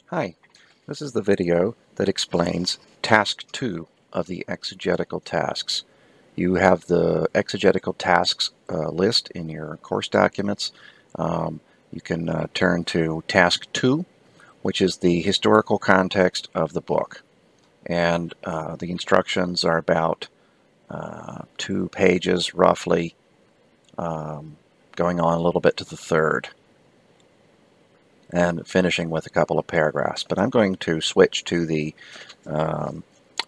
Hi, this is the video that explains Task 2 of the Exegetical Tasks. You have the Exegetical Tasks list in your course documents. You can turn to Task 2, which is the historical context of the book. And the instructions are about 2 pages roughly, going on a little bit to the third, and finishing with a couple of paragraphs. But I'm going to switch to the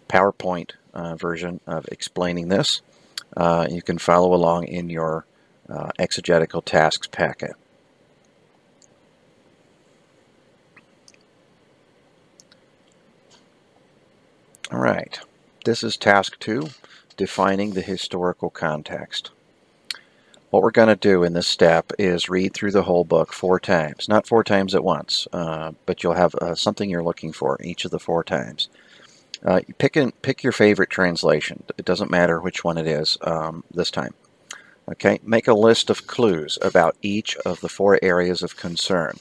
PowerPoint version of explaining this. You can follow along in your Exegetical Tasks packet. All right, this is Task 2, defining the historical context. What we're going to do in this step is read through the whole book 4 times. Not 4 times at once, but you'll have something you're looking for each of the 4 times. Pick your favorite translation. It doesn't matter which one it is this time. Okay, make a list of clues about each of the 4 areas of concern.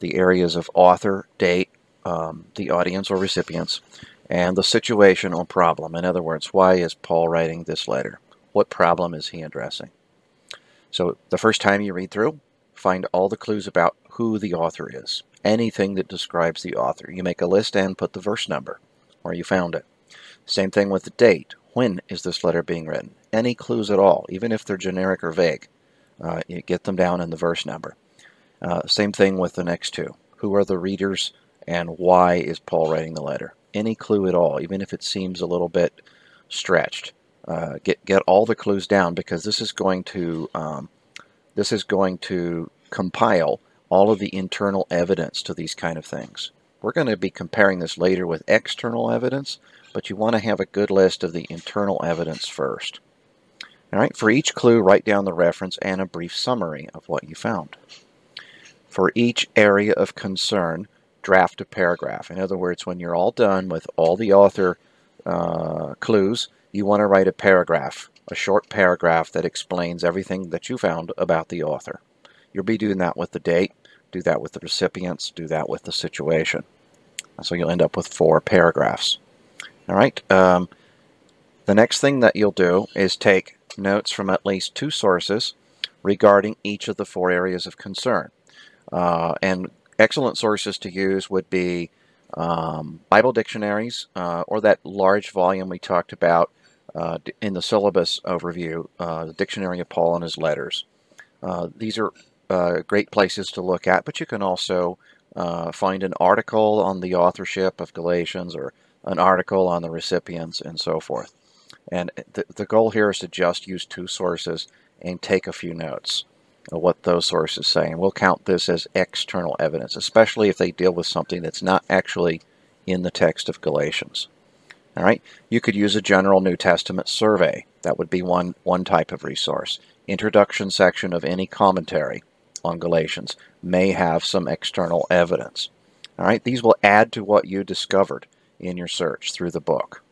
The areas of author, date, the audience or recipients, and the situation or problem. In other words, why is Paul writing this letter? What problem is he addressing? So the first time you read through, find all the clues about who the author is. Anything that describes the author. You make a list and put the verse number where you found it. Same thing with the date. When is this letter being written? Any clues at all, even if they're generic or vague. You get them down in the verse number. Same thing with the next 2. Who are the readers and why is Paul writing the letter? Any clue at all, even if it seems a little bit stretched. Get all the clues down, because this is going to compile all of the internal evidence to these kind of things. We're going to be comparing this later with external evidence, but you want to have a good list of the internal evidence first. All right, for each clue, write down the reference and a brief summary of what you found. For each area of concern, draft a paragraph. In other words, when you're all done with all the author clues, you want to write a paragraph, a short paragraph that explains everything that you found about the author. You'll be doing that with the date, do that with the recipients, do that with the situation. So you'll end up with 4 paragraphs. All right. The next thing that you'll do is take notes from at least 2 sources regarding each of the 4 areas of concern. And excellent sources to use would be Bible dictionaries, or that large volume we talked about in the syllabus overview, the Dictionary of Paul and His Letters. These are great places to look at, but you can also find an article on the authorship of Galatians, or an article on the recipients, and so forth. And the goal here is to just use 2 sources and take a few notes of what those sources say. And we'll count this as external evidence, especially if they deal with something that's not actually in the text of Galatians. All right, you could use a general New Testament survey. That would be one type of resource. Introduction section of any commentary on Galatians may have some external evidence. All right, these will add to what you discovered in your search through the book.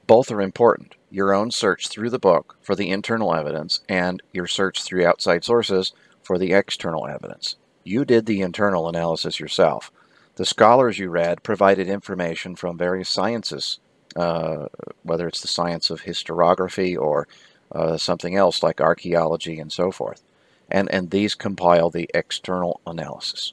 Both are important. Your own search through the book for the internal evidence, and your search through outside sources for the external evidence. You did the internal analysis yourself. The scholars you read provided information from various sciences, whether it's the science of historiography or something else like archaeology and so forth. And these compile the external analysis.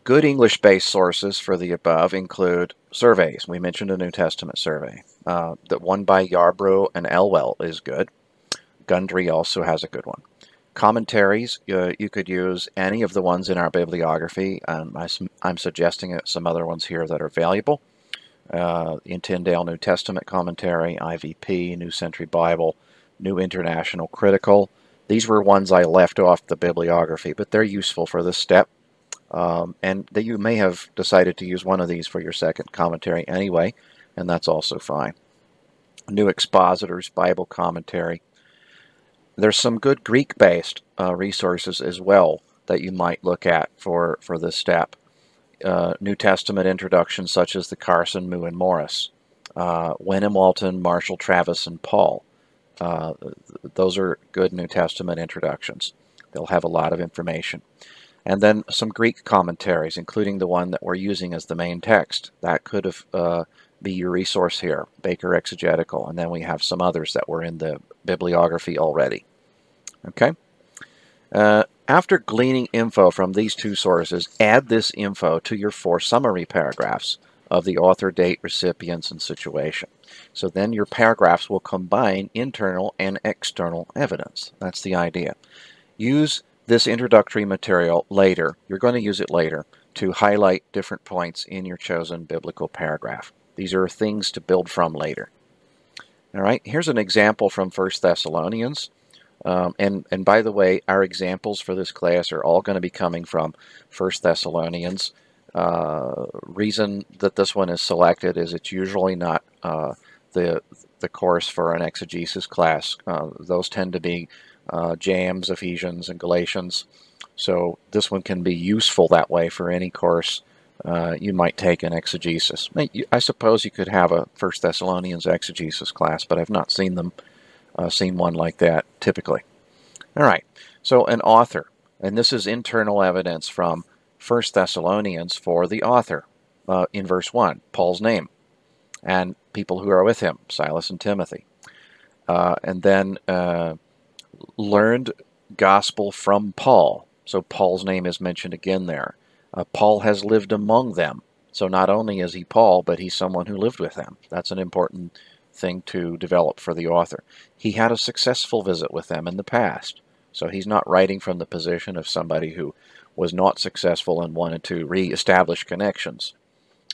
Good English-based sources for the above include surveys. We mentioned a New Testament survey. The one by Yarbrough and Elwell is good. Gundry also has a good one. Commentaries, you could use any of the ones in our bibliography. I'm suggesting some other ones here that are valuable. In Tyndale New Testament Commentary, IVP, New Century Bible, New International Critical. These were ones I left off the bibliography, but they're useful for this step. And that you may have decided to use one of these for your second commentary anyway, and that's also fine. New Expositors, Bible Commentary. There's some good Greek-based resources as well that you might look at for this step. New Testament introductions such as the Carson, Moo, and Morris, Wenham, Walton, Marshall, Travis, and Paul. Those are good New Testament introductions. They'll have a lot of information. And then some Greek commentaries, including the one that we're using as the main text. That could have be your resource here, Baker Exegetical. And then we have some others that were in the bibliography already. Okay? After gleaning info from these two sources, add this info to your 4 summary paragraphs of the author, date, recipients, and situation. So then your paragraphs will combine internal and external evidence. That's the idea. Use this introductory material later. You're going to use it later to highlight different points in your chosen biblical paragraph. These are things to build from later. All right, here's an example from 1 Thessalonians. And by the way, our examples for this class are all going to be coming from 1 Thessalonians. Reason that this one is selected is it's usually not the course for an exegesis class. Those tend to be James, Ephesians, and Galatians. So this one can be useful that way for any course you might take in exegesis. I suppose you could have a 1 Thessalonians exegesis class, but I've not seen one like that typically. All right, so an author, and this is internal evidence from 1 Thessalonians for the author. In verse 1, Paul's name and people who are with him, Silas and Timothy. And then learned gospel from Paul. So Paul's name is mentioned again there. Paul has lived among them. So not only is he Paul, but he's someone who lived with them. That's an important thing to develop for the author. He had a successful visit with them in the past. So he's not writing from the position of somebody who was not successful and wanted to re-establish connections.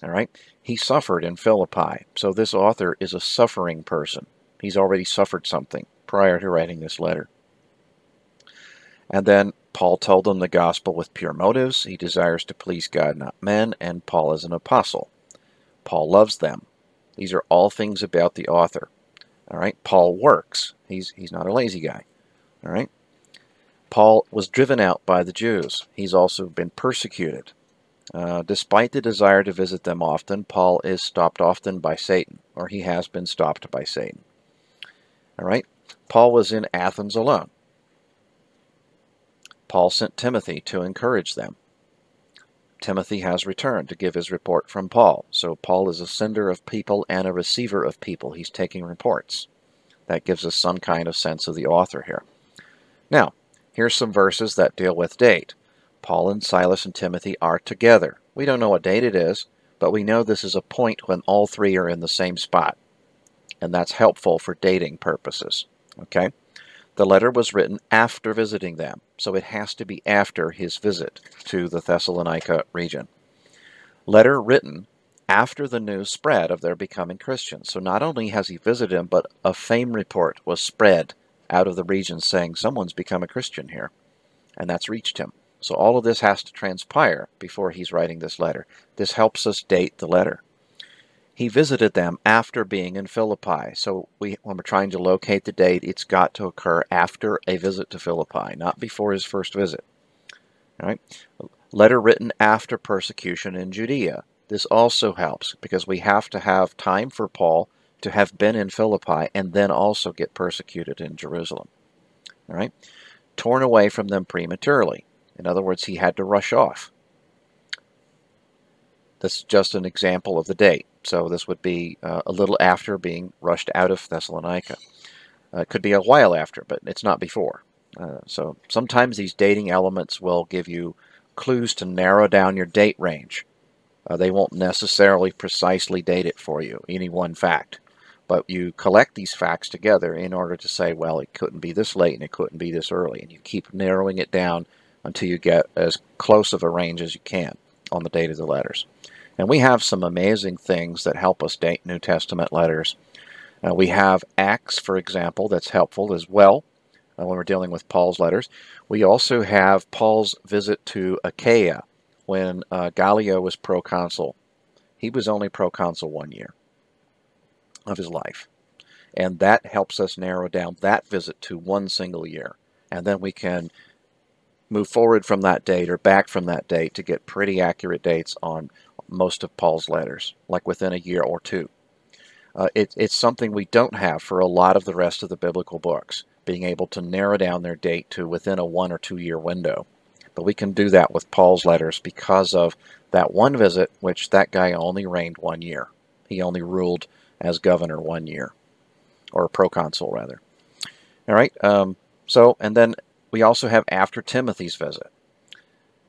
All right? He suffered in Philippi. So this author is a suffering person. He's already suffered something prior to writing this letter. And then Paul told them the gospel with pure motives. He desires to please God, not men, and Paul is an apostle. Paul loves them. These are all things about the author. All right? Paul works. He's not a lazy guy. All right? Paul was driven out by the Jews. He's also been persecuted. Despite the desire to visit them often, Paul is stopped often by Satan, or he has been stopped by Satan. All right? Paul was in Athens alone. Paul sent Timothy to encourage them. Timothy has returned to give his report from Paul. So Paul is a sender of people and a receiver of people. He's taking reports. That gives us some kind of sense of the author here. Now, here's some verses that deal with date. Paul and Silas and Timothy are together. We don't know what date it is, but we know this is a point when all three are in the same spot. And that's helpful for dating purposes. Okay? The letter was written after visiting them, so it has to be after his visit to the Thessalonica region. Letter written after the news spread of their becoming Christians. So not only has he visited them, but a fame report was spread out of the region saying someone's become a Christian here, and that's reached him. So all of this has to transpire before he's writing this letter. This helps us date the letter. He visited them after being in Philippi. So when we're trying to locate the date, it's got to occur after a visit to Philippi, not before his first visit. All right? Letter written after persecution in Judea. This also helps because we have to have time for Paul to have been in Philippi and then also get persecuted in Jerusalem. All right? Torn away from them prematurely. In other words, he had to rush off. This is just an example of the date. So this would be a little after being rushed out of Thessalonica. It could be a while after, but it's not before. So sometimes these dating elements will give you clues to narrow down your date range. They won't necessarily precisely date it for you, any one fact. But you collect these facts together in order to say, well, it couldn't be this late and it couldn't be this early. And you keep narrowing it down until you get as close of a range as you can on the date of the letters. And we have some amazing things that help us date New Testament letters. We have Acts, for example, that's helpful as well when we're dealing with Paul's letters. We also have Paul's visit to Achaia when Gallio was proconsul. He was only proconsul 1 year of his life. And that helps us narrow down that visit to one single year. And then we can move forward from that date or back from that date to get pretty accurate dates on most of Paul's letters, like within a year or two. It's something we don't have for a lot of the rest of the biblical books, being able to narrow down their date to within a 1 or 2 year window. But we can do that with Paul's letters because of that one visit, which that guy only reigned 1 year. He only ruled as governor 1 year, or proconsul rather. All right. And then we also have after Timothy's visit.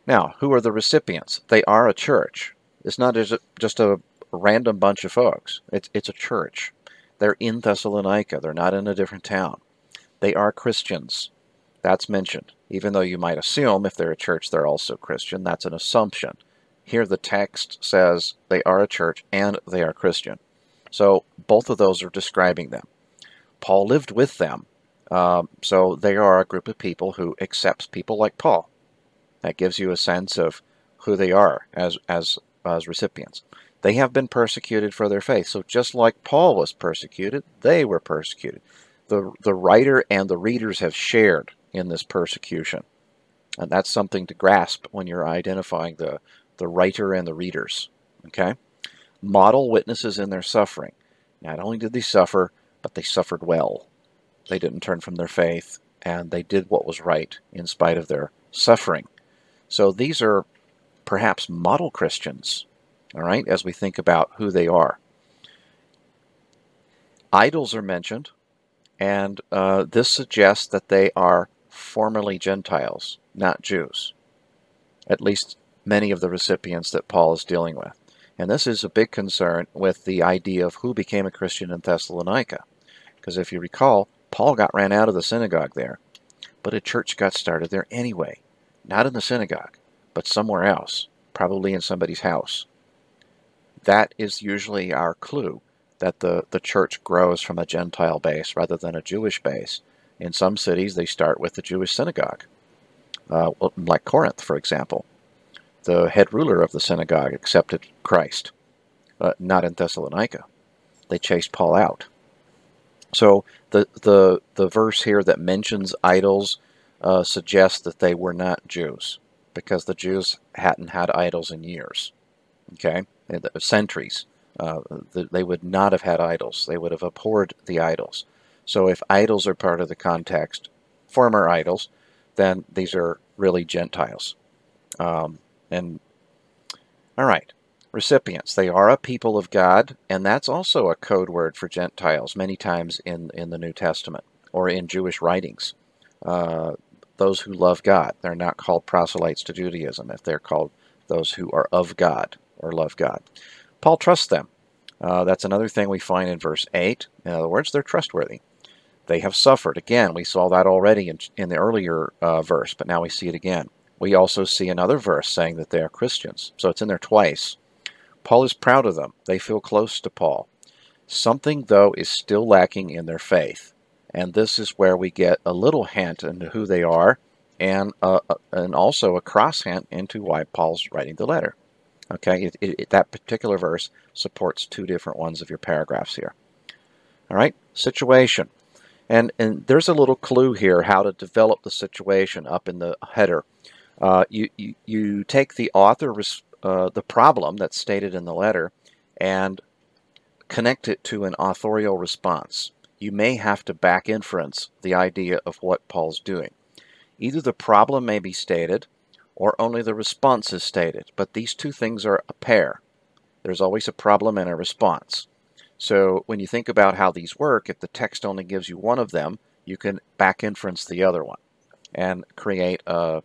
Now, who are the recipients? They are a church. It's not just a random bunch of folks. It's a church. They're in Thessalonica. They're not in a different town. They are Christians. That's mentioned. Even though you might assume if they're a church, they're also Christian. That's an assumption. Here the text says they are a church and they are Christian. So both of those are describing them. Paul lived with them. So they are a group of people who accepts people like Paul. That gives you a sense of who they are as recipients. They have been persecuted for their faith. So just like Paul was persecuted, they were persecuted. The writer and the readers have shared in this persecution. And that's something to grasp when you're identifying the writer and the readers. Okay? Model witnesses in their suffering. Not only did they suffer, but they suffered well. They didn't turn from their faith, and they did what was right in spite of their suffering. So these are perhaps model Christians, all right, as we think about who they are. Idols are mentioned, and this suggests that they are formerly Gentiles, not Jews. At least many of the recipients that Paul is dealing with. And this is a big concern with the idea of who became a Christian in Thessalonica. Because if you recall, Paul got ran out of the synagogue there, but a church got started there anyway. Not in the synagogue, but somewhere else, probably in somebody's house. That is usually our clue, that the church grows from a Gentile base rather than a Jewish base. In some cities, they start with the Jewish synagogue, like Corinth, for example. The head ruler of the synagogue accepted Christ, not in Thessalonica. They chased Paul out. So the verse here that mentions idols suggests that they were not Jews, because the Jews hadn't had idols in years, okay, centuries. They would not have had idols. They would have abhorred the idols. So if idols are part of the context, former idols, then these are really Gentiles. And all right, recipients. They are a people of God, and that's also a code word for Gentiles many times in the New Testament or in Jewish writings. Those who love God. They're not called proselytes to Judaism if they're called those who are of God or love God. Paul trusts them. That's another thing we find in verse 8. In other words, they're trustworthy. They have suffered. Again, we saw that already in the earlier verse, but now we see it again. We also see another verse saying that they are Christians. So it's in there twice. Paul is proud of them. They feel close to Paul. Something, though, is still lacking in their faith. And this is where we get a little hint into who they are, and also a cross hint into why Paul's writing the letter. Okay, that particular verse supports two different ones of your paragraphs here. All right, situation. And there's a little clue here how to develop the situation up in the header. You take the author, the problem that's stated in the letter, and connect it to an authorial response. You may have to back inference the idea of what Paul's doing. Either the problem may be stated, or only the response is stated, but these two things are a pair. There's always a problem and a response. So when you think about how these work, if the text only gives you one of them, you can back inference the other one and create a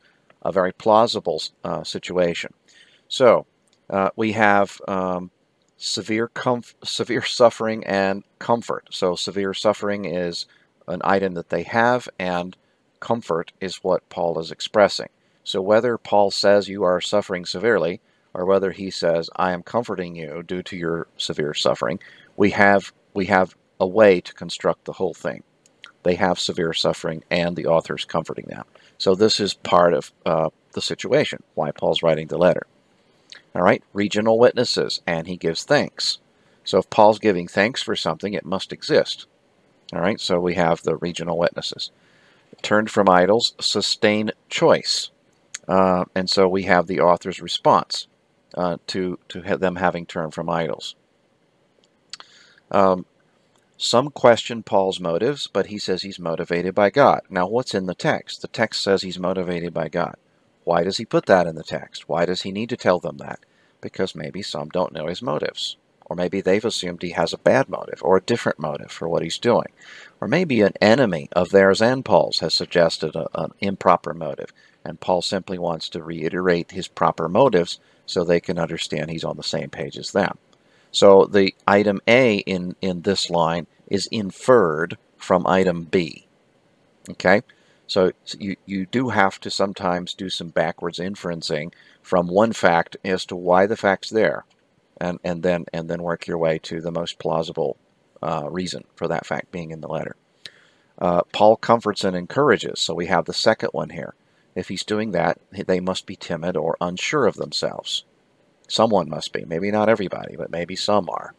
very plausible situation. So we have severe suffering and comfort. So severe suffering is an item that they have, and comfort is what Paul is expressing. So whether Paul says you are suffering severely, or whether he says I am comforting you due to your severe suffering, we have a way to construct the whole thing. They have severe suffering, and the author's comforting them. So this is part of the situation, why Paul's writing the letter. All right, regional witnesses, and he gives thanks. So if Paul's giving thanks for something, it must exist. All right, so we have the regional witnesses. Turned from idols, sustain choice. And so we have the author's response to them having turned from idols. Some question Paul's motives, but he says he's motivated by God. Now, what's in the text? The text says he's motivated by God. Why does he put that in the text? Why does he need to tell them that? Because maybe some don't know his motives. Or maybe they've assumed he has a bad motive or a different motive for what he's doing. Or maybe an enemy of theirs and Paul's has suggested an improper motive, and Paul simply wants to reiterate his proper motives so they can understand he's on the same page as them. So the item A in this line is inferred from item B. Okay? So you do have to sometimes do some backwards inferencing from one fact as to why the fact's there, and then work your way to the most plausible reason for that fact being in the letter. Paul comforts and encourages, so we have the second one here. If he's doing that, they must be timid or unsure of themselves. Someone must be, maybe not everybody, but maybe some are.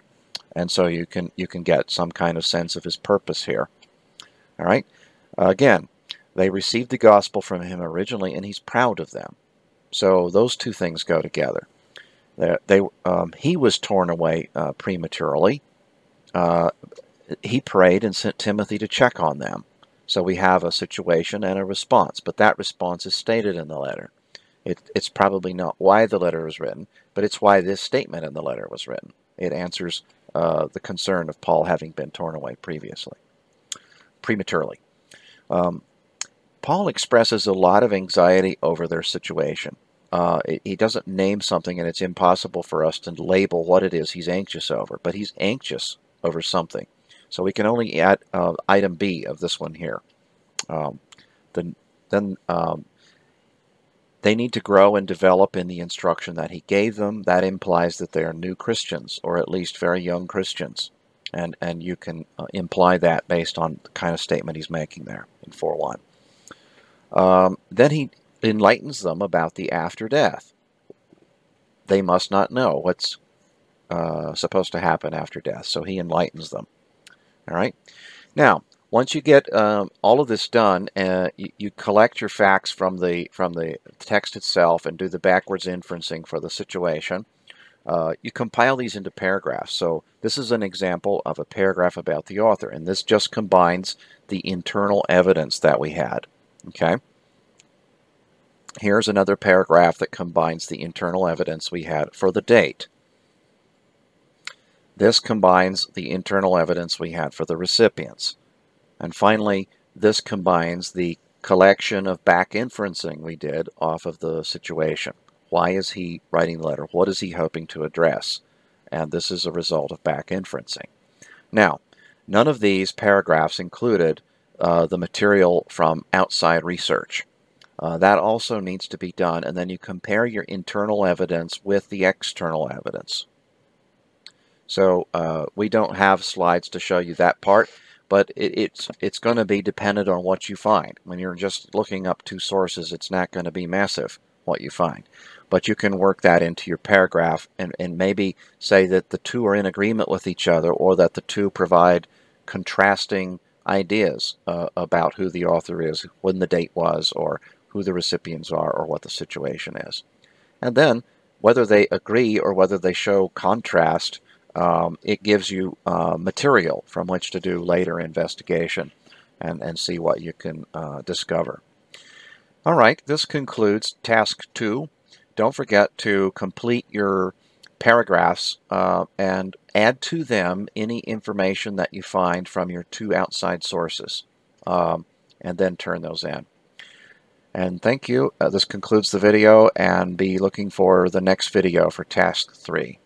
And so you can get some kind of sense of his purpose here. All right? Again, they received the gospel from him originally, and he's proud of them. So those two things go together. He was torn away prematurely. He prayed and sent Timothy to check on them. So we have a situation and a response, but that response is stated in the letter. It's probably not why the letter was written, but it's why this statement in the letter was written. It answers the concern of Paul having been torn away prematurely. Paul expresses a lot of anxiety over their situation. He doesn't name something, and it's impossible for us to label what it is he's anxious over, but he's anxious over something. So we can only add item B of this one here. They need to grow and develop in the instruction that he gave them. That implies that they are new Christians, or at least very young Christians. And you can imply that based on the kind of statement he's making there in 4:1. Then he enlightens them about the after death. They must not know what's supposed to happen after death, so he enlightens them. All right. Now, once you get all of this done, you collect your facts from the text itself and do the backwards inferencing for the situation. You compile these into paragraphs. So this is an example of a paragraph about the author, and this just combines the internal evidence that we had. Okay. Here's another paragraph that combines the internal evidence we had for the date. This combines the internal evidence we had for the recipients. And finally, this combines the collection of back inferencing we did off of the situation. Why is he writing the letter? What is he hoping to address? And this is a result of back inferencing. Now, none of these paragraphs included the material from outside research. That also needs to be done, and then you compare your internal evidence with the external evidence. So we don't have slides to show you that part, but it's going to be dependent on what you find. When you're just looking up two sources, it's not going to be massive what you find. But you can work that into your paragraph and maybe say that the two are in agreement with each other, or that the two provide contrasting ideas about who the author is, when the date was, or who the recipients are, or what the situation is. And then, whether they agree or whether they show contrast, it gives you material from which to do later investigation and see what you can discover. All right, this concludes task 2. Don't forget to complete your paragraphs and add to them any information that you find from your two outside sources, and then turn those in. And thank you. This concludes the video, and be looking for the next video for task 3.